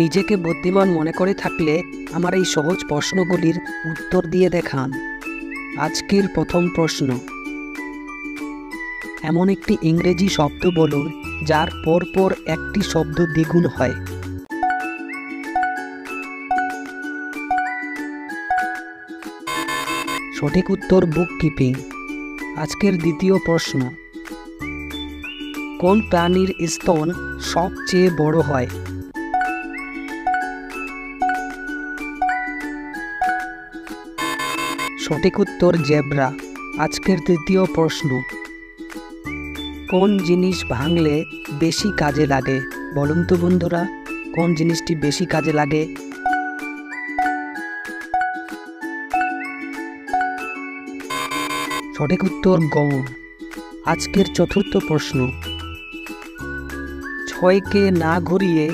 নিজেকে বুদ্ধিমান মনে করে থাকলে আমার এই সহজ প্রশ্নগুলির উত্তর দিয়ে দেখান। আজকের প্রথম প্রশ্ন, এমন একটি ইংরেজি শব্দ বলুন যার পরপর একটি শব্দ দ্বিগুণ হয়। সঠিক উত্তর বুক কিপিং। আজকের দ্বিতীয় প্রশ্ন, কোন প্রাণীর স্তন সবচেয়ে বড় হয়? সঠিক উত্তর জেব্রা। আজকের তৃতীয় প্রশ্ন, কোন জিনিস ভাঙলে বেশি কাজে লাগে? বলুন তো বন্ধুরা, কোন জিনিসটি বেশি কাজে লাগে? সঠিক উত্তর গম। আজকের চতুর্থ প্রশ্ন, 6কে না ঘুরিয়ে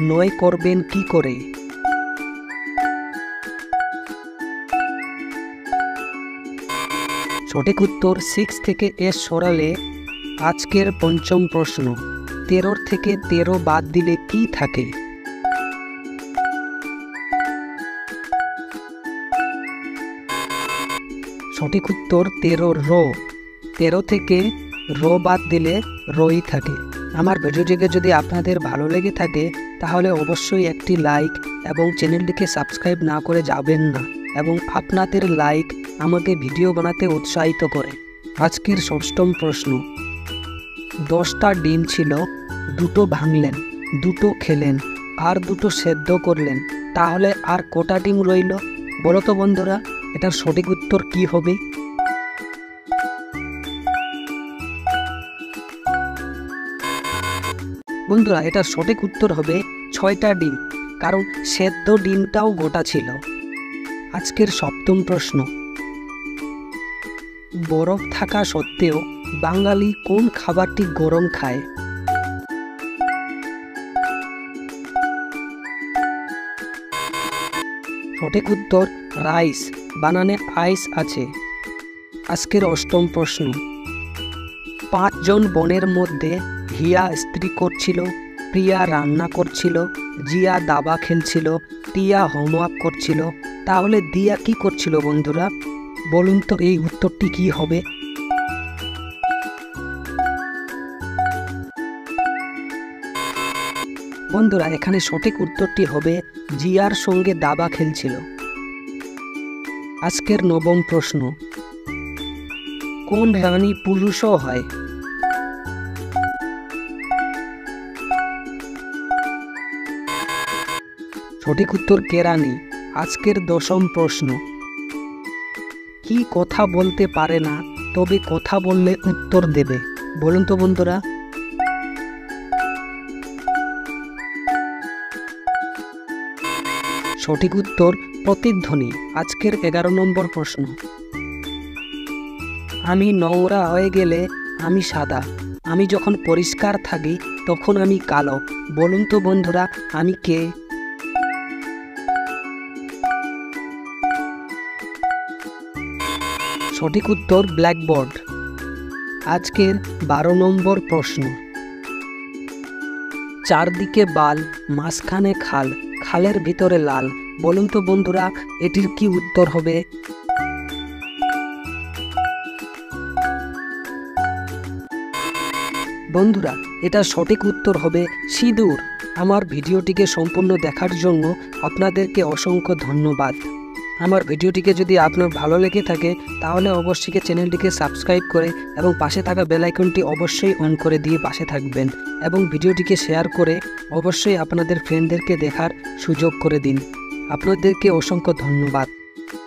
9 করবেন কি করে? সঠিক উত্তর 6 থেকে S সরালে। আজকের পঞ্চম প্রশ্ন, 13 থেকে 13 বাদ দিলে কি থাকে? সঠিক উত্তর 13 র। 13 থেকে র বাদ দিলে রই থাকে। আমার ভিডিওটিকে যদি আপনাদের ভালো লেগে থাকে তাহলে অবশ্যই একটি লাইক এবং চ্যানেলটিকে সাবস্ক্রাইব না করে যাবেন না, এবং আপনাদের লাইক আমাকে ভিডিও বানাতে উৎসাহিত করে। আজকের ষষ্ঠম প্রশ্ন, 10টা ডিম ছিল, 2টো ভাঙলেন, 2টো খেলেন, আর 2টো সেদ্ধ করলেন, তাহলে আর কটা ডিম রইল? বলো তো বন্ধুরা, এটার সঠিক উত্তর কি হবে? বন্ধুরা, এটার সঠিক উত্তর হবে 6টা ডিম, কারণ সেদ্ধ ডিমটাও গোটা ছিল। আজকের সপ্তম প্রশ্ন, বরফ থাকা সত্ত্বেও বাঙালি কোন খাবারটি গরম খায়? সঠিক উত্তর রাইস, বানানে আইস আছে। আজকের অষ্টম প্রশ্ন, 5 জন বোনের মধ্যে হিয়া ইস্ত্রি করছিল, প্রিয়া রান্না করছিল, জিয়া দাবা খেলছিল, টিয়া হোমওয়ার্ক করছিল, তাহলে দিয়া কি করছিল বন্ধুরা? বলুন তো এই উত্তরটি কি হবে? বন্ধুরা, এখানে সঠিক উত্তরটি হবে জিয়ার সঙ্গে দাবা খেলছিল। আজকের নবম প্রশ্ন, কোন রানী পুরুষও হয়? সঠিক উত্তর কেরানি। আজকের দশম প্রশ্ন, কি কথা বলতে পারে না তবে কথা বললে উত্তর দেবে? বলুন তো বন্ধুরা। সঠিক উত্তর প্রতিধ্বনি। আজকের 11 নম্বর প্রশ্ন, আমি নোংরা হয়ে গেলে আমি সাদা, আমি যখন পরিষ্কার থাকি তখন আমি কালো। বলুন তো বন্ধুরা, আমি কে? সঠিক উত্তর ব্ল্যাকবোর্ড। আজকের 12 নম্বর প্রশ্ন, চারদিকে বাল, মাঝখানে খাল, খালের ভিতরে লাল। বলুন তো বন্ধুরা, এটির কি উত্তর হবে? বন্ধুরা, এটা সঠিক উত্তর হবে সিঁদুর। আমার ভিডিওটিকে সম্পূর্ণ দেখার জন্য আপনাদেরকে অসংখ্য ধন্যবাদ। আমার ভিডিওটিকে যদি আপনার ভালো লেগে থাকে তাহলে অবশ্যই চ্যানেলটিকে সাবস্ক্রাইব করে এবং পাশে থাকা বেল আইকনটি অবশ্যই অন করে দিয়ে পাশে থাকবেন, এবং ভিডিওটিকে শেয়ার করে অবশ্যই আপনাদের ফ্রেন্ডদেরকে দেখার সুযোগ করে দিন। আপনাদেরকে অসংখ্য ধন্যবাদ।